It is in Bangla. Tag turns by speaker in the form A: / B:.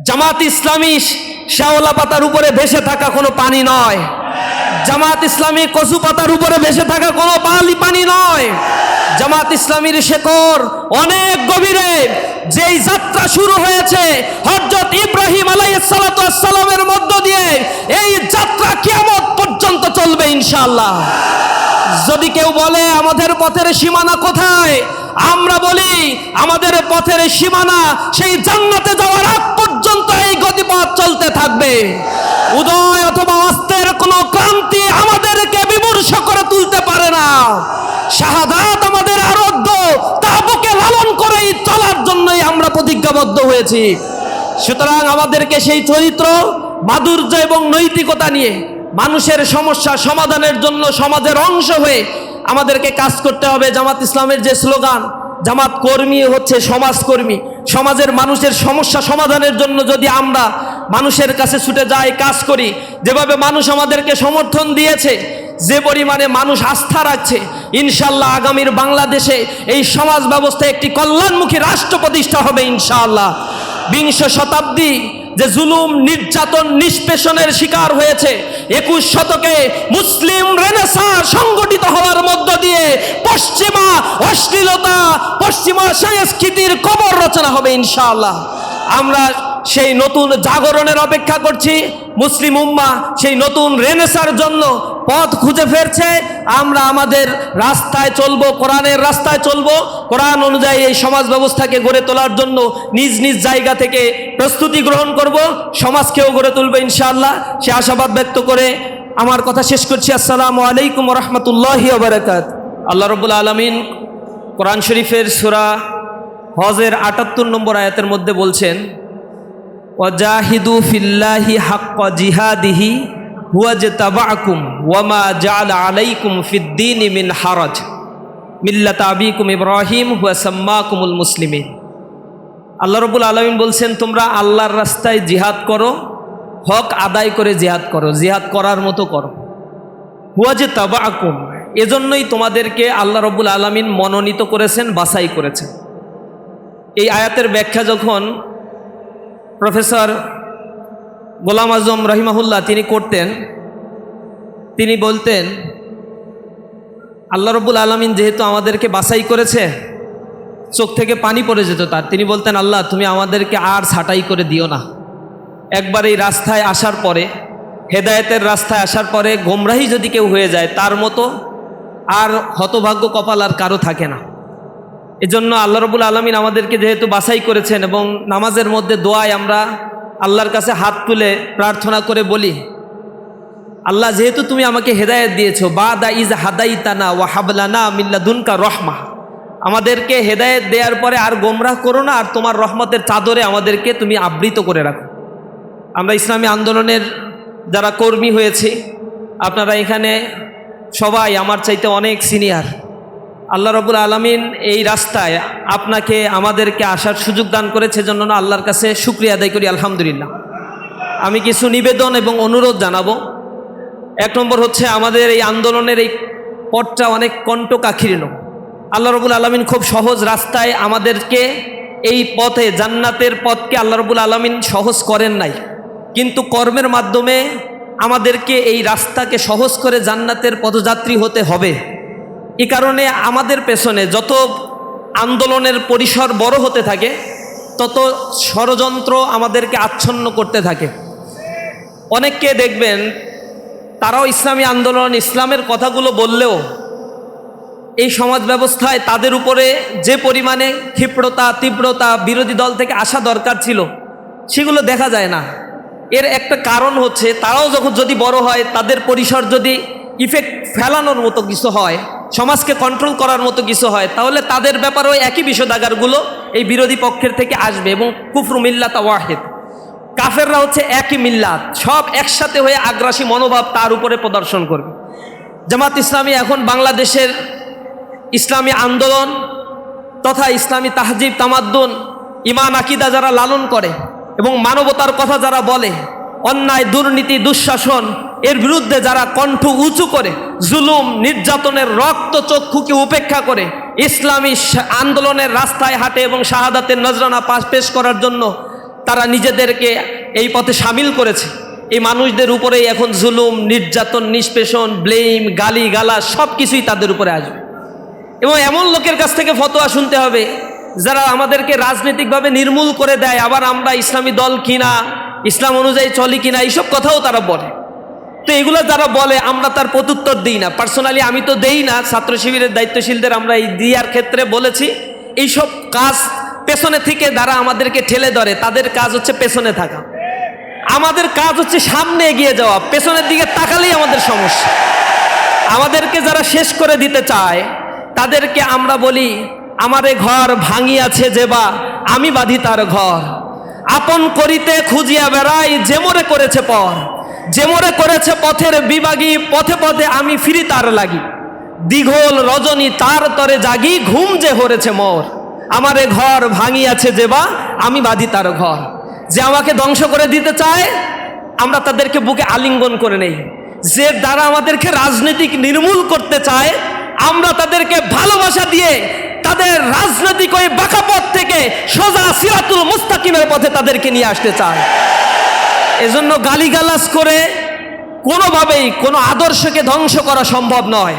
A: জামাত ইসলামী শ্যাওলা পাতার উপরে ভেসে থাকা কোনো পানি নয়। জামাত ইসলামী কচু পাতার উপরে ভেসে থাকা কোনো পানি নয়। জামাত ইসলামীর শেকড় অনেক গভীরে। যেই যাত্রা শুরু হয়েছে হযরত ইব্রাহিম আলাইহিস সালাতু ওয়াস সালামের মধ্য দিয়ে, এই যাত্রা কিয়ামত পর্যন্ত চলবে ইনশাআল্লাহ। যদি কেউ বলে আমাদের পথের সীমানা কোথায়, আমরা বলি আমাদের পথের সীমানা সেই জান্নাতে যাওয়ার আগ পর্যন্ত এই গতিপথ চলতে থাকবে। উদয় অথবা অস্তের কোনো ক্রান্তি আমাদেরকে বিমর্ষ করে তুলতে পারে না। শাহাদাত আমাদের আরাধ্য, তা বুকে লালন করেই চলার জন্যই আমরা প্রতিজ্ঞাবদ্ধ হয়েছি। সুতরাং আমাদেরকে সেই চরিত্র, মাধুর্য এবং নৈতিকতা নিয়ে মানুষের সমস্যা সমাধানের জন্য সমাজের অংশ হয়ে আমাদেরকে কাজ করতে হবে। জামাত ইসলামের যে স্লোগান, জামাত কর্মী হচ্ছে সমাজকর্মী। সমাজের মানুষের সমস্যা সমাধানের জন্য যদি আমরা মানুষের কাছে ছুটে যাই, কাজ করি, যেভাবে মানুষ আমাদেরকে সমর্থন দিয়েছে, যে পরিমাণে মানুষ আস্থা রাখছে, ইনশাআল্লাহ আগামীর বাংলাদেশে এই সমাজ ব্যবস্থায় একটি কল্যাণমুখী রাষ্ট্র প্রতিষ্ঠা হবে ইনশাআল্লাহ। বিংশ শতাব্দী যে জুলুম, নির্যাতন, নিষ্পেষণের শিকার হয়েছে, 21 শতকে মুসলিম রেনেসাঁ সংগঠিত হওয়ার মধ্য দিয়ে পশ্চিমা অশ্লীলতা, পশ্চিমা সংস্কৃতির কবর রচনা হবে ইনশাআল্লাহ। আমরা সেই নতুন জাগরণের অপেক্ষা করছি। মুসলিম উম্মাহ সেই নতুন রেনেসাঁর জন্য পথ খুঁজে ফেরছে। আমরা আমাদের রাস্তায় চলবো, কোরআনের রাস্তায় চলবো। কোরআন অনুযায়ী এই সমাজ ব্যবস্থাকে গড়ে তোলার জন্য নিজ নিজ জায়গা থেকে প্রস্তুতি গ্রহণ করব, সমাজকেও গড়ে তুলবো ইনশাআল্লাহ। সে আশাবাদ ব্যক্ত করে আমার কথা শেষ করছি। আসসালামু আলাইকুম ওয়া রাহমাতুল্লাহি ওয়া বারাকাতুহু। আল্লাহ রাব্বুল আলামিন কোরআন শরীফের সূরা হজের ৭৮ নম্বর আয়াতের মধ্যে বলছেন, ওয়াজাহিদু ফিল্লাহি হাক্কা জিহাদিহি হুয়াজতাবাকুম ওয়ামা জাআলা আলাইকুম ফিদ্দীনি মিন হারাজ মিল্লাতা আবিকুম ইব্রাহিম হুয়া সাম্মাকুমুল মুসলিমিন। আল্লাহ রাব্বুল আলামিন বলছেন, তোমরা আল্লাহর রাস্তায় জিহাদ করো, হক আদায় করে জিহাদ করো, জিহাদ করার মতো করো। হুয়াজতাবাকুম, এজন্যই তোমাদেরকে আল্লাহ রাব্বুল আলামিন মনোনীত করেছেন, বাছাই করেছেন। এই আয়াতের ব্যাখ্যা যখন প্রফেসর গোলাম আজম রহিমাহুল্লাহ তিনি করতেন, তিনি বলতেন আল্লাহ রাব্বুল আলামিন যেহেতু আমাদেরকে বাছাই করেছে, চোখ থেকে পানি পড়ে যেত তার। তিনি বলতেন, আল্লাহ তুমি আমাদেরকে আর ছাঁটাই করে দিও না। একবার এই রাস্তায় আসার পরে, হেদায়েতের রাস্তায় আসার পরে গোমরাহি যদি কেউ হয়ে যায়, তার মতো আর হতভাগ্য কপাল আর কারো থাকে না। এজন্য আল্লাহ রাব্বুল আলামিন আমাদেরকে যেহেতু বাছাই করেছেন, এবং নামাজের মধ্যে দোয়ায় আমরা আল্লাহর কাছে হাত তুলে প্রার্থনা করে বলি, আল্লাহ যেহেতু তুমি আমাকে হেদায়েত দিয়েছো, বাদা ইজ হাদাইতানা ওয়া হাবলানা মিন লাদুনকা রাহমা, আমাদেরকে হেদায়েত দেওয়ার পরে আর গোমরাহ করো না, আর তোমার রহমতের চাদরে আমাদেরকে তুমি আবৃত করে রাখো। আমরা ইসলামী আন্দোলনের যারা কর্মী হয়েছি, আপনারা এখানে সবাই আমার চাইতে অনেক সিনিয়র। আল্লাহ রাব্বুল আলামিন এই রাস্তায় আপনাকে আমাদেরকে আসার সুযোগ দান করেছে, জন্য না আল্লাহর কাছে শুকরিয়া আদায় করি আলহামদুলিল্লাহ। আমি কিছু নিবেদন এবং অনুরোধ জানাবো। এক নম্বর হচ্ছে, আমাদের এই আন্দোলনের এই পথটা অনেক কণ্টকাকীর্ণ। আল্লাহ রাব্বুল আলামিন খুব সহজ রাস্তায় আমাদেরকে এই পথে, জান্নাতের পথকে আল্লাহ রাব্বুল আলামিন সহজ করেন নাই, কিন্তু কর্মের মাধ্যমে আমাদেরকে এই রাস্তাকে সহজ করে জান্নাতের পথযাত্রী হতে হবে। এই কারণে আমাদের পেছনে যত আন্দোলনের পরিসর বড় হতে থাকে, তত ষড়যন্ত্র আমাদেরকে আচ্ছন্ন করতে থাকে। অনেককে দেখবেন তারাও ইসলামী আন্দোলন, ইসলামের কথাগুলো বললেও এই সমাজ ব্যবস্থায় তাদের উপরে যে পরিমাণে ক্ষিপ্রতা, তীব্রতা বিরোধী দল থেকে আসা দরকার ছিল, সেগুলো দেখা যায় না। এর একটা কারণ হচ্ছে, তারাও যখন যদি বড় হয়, তাদের পরিসর যদি ইফেক্ট ফেলানোর মতো কিছু হয়, সমাজকে কন্ট্রোল করার মতো কিছু হয়, তাহলে তাদের ব্যাপারেও একই বিষোদাগারগুলো এই বিরোধী পক্ষের থেকে আসবে। এবং কুফরু মিল্লাত ওয়াহিদ, কাফেররা হচ্ছে একই মিল্লাত, সব একসাথে হয়ে আগ্রাসী মনোভাব তার উপরে প্রদর্শন করবে। জামাত ইসলামী এখন বাংলাদেশের ইসলামী আন্দোলন তথা ইসলামী তাহজিব তামাদ্দুন, ইমান আকিদা যারা লালন করে এবং মানবতার কথা যারা বলে, অন্যায়, দুর্নীতি, দুঃশাসন এর বিরুদ্ধে যারা কণ্ঠ উঁচু করে, জুলুম, নির্যাতনের রক্তচক্ষুকে উপেক্ষা করে ইসলামী আন্দোলনের রাস্তায় হাঁটে এবং শাহাদাতের নজরানা পেশ করার জন্য তারা নিজেদেরকে এই পথে সামিল করেছে। এই মানুষদের উপরেই এখন জুলুম, নির্যাতন, নিষ্পেষণ, ব্লেম, গালি গালা সব কিছুই তাদের উপরে আসবে। এবং এমন লোকের কাছ থেকে ফতোয়া শুনতে হবে যারা আমাদেরকে রাজনৈতিকভাবে নির্মূল করে দেয়, আবার আমরা ইসলামী দল কিনা, ইসলাম অনুযায়ী চলি কিনা, এইসব কথাও তারা বলে। তো এগুলো যারা বলে আমরা তার প্রত্যুত্তর দিই না। পার্সোনালি আমি তো দেই না, ছাত্র শিবিরের দায়িত্বশীলদের আমরা এই দিয়ার ক্ষেত্রে বলেছি এইসব কাজ পেছনে থেকে যারা আমাদেরকে ঠেলে ধরে তাদের কাজ হচ্ছে পেছনে থাকা, আমাদের কাজ হচ্ছে সামনে এগিয়ে যাওয়া। পেছনের দিকে তাকালেই আমাদের সমস্যা। আমাদেরকে যারা শেষ করে দিতে চায় তাদেরকে আমরা বলি, আমারে ঘর ভাঙিয়াছে যেবা আমি বাঁধি তার ঘর, আপন করিতে খুঁজিয়া বেড়াই যে মোরে করেছে পর, যে মোরে করেছে পথের বিভাগী, পথে পথে আমি ফিরি তার লাগি, দীঘল রজনী তার তরে জাগি, ঘুম যে হরেছে মোর, আমারে ঘর ভাঙিয়াছে যেবা আমি বাঁধি তার ঘর। যে আমাকে ধ্বংস করে দিতে চায় আমরা তাদেরকে বুকে আলিঙ্গন করে নেই। যে দ্বারা আমাদেরকে রাজনৈতিক নির্মূল করতে চায় আমরা তাদেরকে ভালোবাসা দিয়ে তাদের রাজনৈতিক ওই বাঁকা পথ থেকে সোজা সিরাতুল মুস্তাকিমের পথে তাদেরকে নিয়ে আসতে চায়। এজন্য গালিগালাজ করে কোনোভাবেই কোনো আদর্শকে ধ্বংস করা সম্ভব নয়।